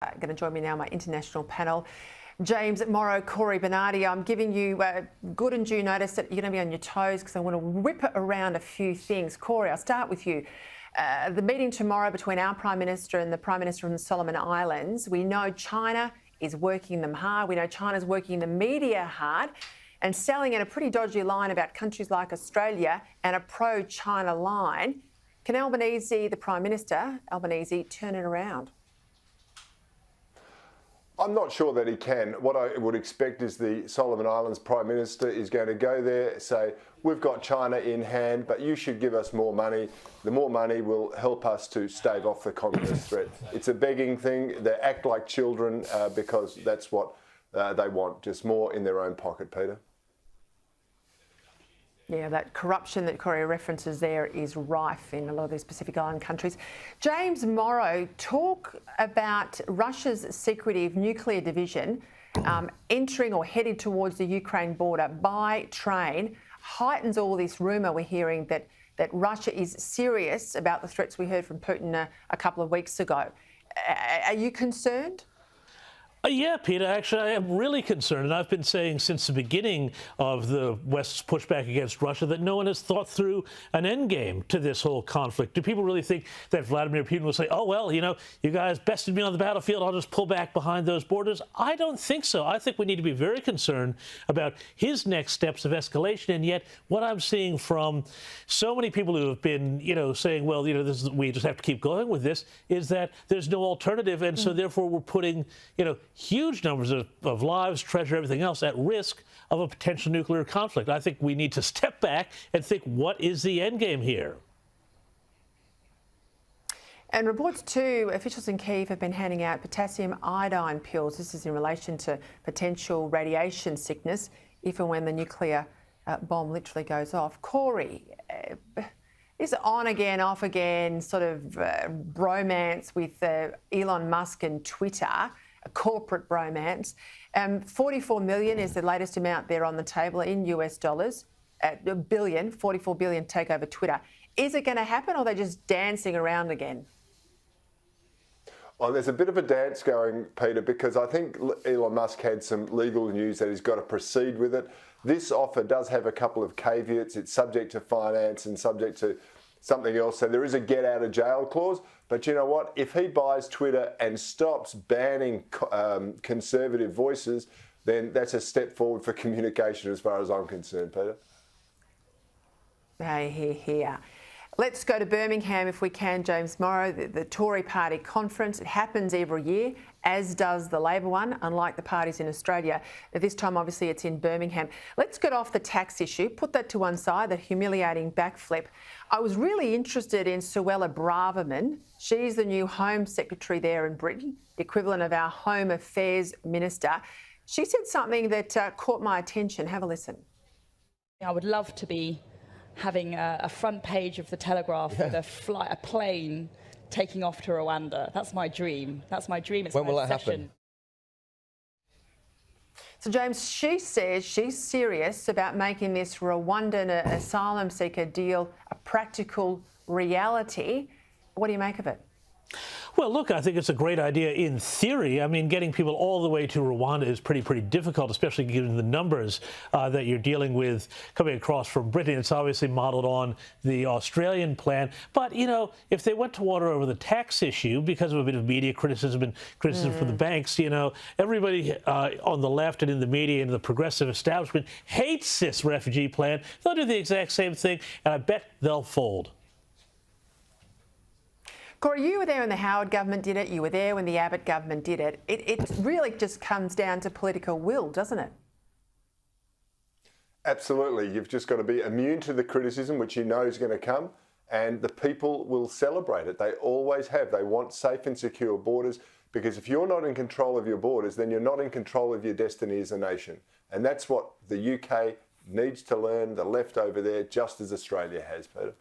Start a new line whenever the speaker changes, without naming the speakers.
Going to join me now, my international panel. James Morrow, Corey Bernardi. I'm giving you good and due notice that you're going to be on your toes because I want to whip around a few things. Corey, I'll start with you. The meeting tomorrow between our Prime Minister and the Prime Minister from the Solomon Islands. We know China is working them hard. We know China's working the media hard and selling in a pretty dodgy line about countries like Australia and a pro-China line. Can Albanese, the Prime Minister, Albanese, turn it around?
I'm not sure that he can. What I would expect is the Solomon Islands Prime Minister is going to go there, say, we've got China in hand, but you should give us more money. The more money will help us to stave off the communist threat. It's a begging thing. They act like children because that's what they want, just more in their own pocket, Peter.
Yeah, that corruption that Corey references there is rife in a lot of these Pacific Island countries. James Morrow, talk about Russia's secretive nuclear division entering or headed towards the Ukraine border by train heightens all this rumour we're hearing that Russia is serious about the threats we heard from Putin a couple of weeks ago. Are you concerned?
Yeah, Peter, actually, I am really concerned. And I've been saying since the beginning of the West's pushback against Russia that no one has thought through an endgame to this whole conflict. Do people really think that Vladimir Putin will say, oh, well, you know, you guys bested me on the battlefield, I'll just pull back behind those borders? I don't think so. I think we need to be very concerned about his next steps of escalation. And yet what I'm seeing from so many people who have been, you know, saying, well, you know, we just have to keep going with this, is that there's no alternative. And so therefore we're putting, you know, huge numbers of lives, treasure, everything else at risk of a potential nuclear conflict. I think we need to step back and think, what is the end game here?
And reports too, officials in Kyiv have been handing out potassium iodine pills. This is in relation to potential radiation sickness if and when the nuclear bomb literally goes off. Corey, this on again, off again sort of bromance with Elon Musk and Twitter, a corporate bromance. 44 million is the latest amount there on the table in US dollars. A billion, 44 billion take over Twitter. Is it going to happen, or are they just dancing around again?
Well, there's a bit of a dance going, Peter, because I think Elon Musk had some legal news that he's got to proceed with it. This offer does have a couple of caveats. It's subject to finance and subject to something else. So there is a get out of jail clause. But you know what? If he buys Twitter and stops banning conservative voices, then that's a step forward for communication as far as I'm concerned, Peter.
Hey, here. Let's go to Birmingham if we can, James Morrow. The Tory party conference, it happens every year, as does the Labor one, unlike the parties in Australia. This time, obviously, it's in Birmingham. Let's get off the tax issue, put that to one side, the humiliating backflip. I was really interested in Suella Braverman. She's the new Home Secretary there in Britain, the equivalent of our Home Affairs Minister. She said something that caught my attention. Have a listen.
I would love to be having a front page of the Telegraph with a plane taking off to Rwanda. That's my dream. That's my dream. It's
when
my
will
obsession.
that happen?
So, James, she says she's serious about making this Rwandan asylum seeker deal a practical reality. What do you make of it?
Well, look, I think it's a great idea in theory. I mean, getting people all the way to Rwanda is pretty difficult, especially given the numbers that you're dealing with coming across from Britain. It's obviously modeled on the Australian plan. But, you know, if they went to water over the tax issue because of a bit of media criticism and criticism from the banks, you know, everybody on the left and in the media and the progressive establishment hates this refugee plan. They'll do the exact same thing, and I bet they'll fold.
Corey, you were there when the Howard government did it. You were there when the Abbott government did it. It really just comes down to political will, doesn't it?
Absolutely. You've just got to be immune to the criticism, which you know is going to come, and the people will celebrate it. They always have. They want safe and secure borders, because if you're not in control of your borders, then you're not in control of your destiny as a nation. And that's what the UK needs to learn, the left over there, just as Australia has, Peter.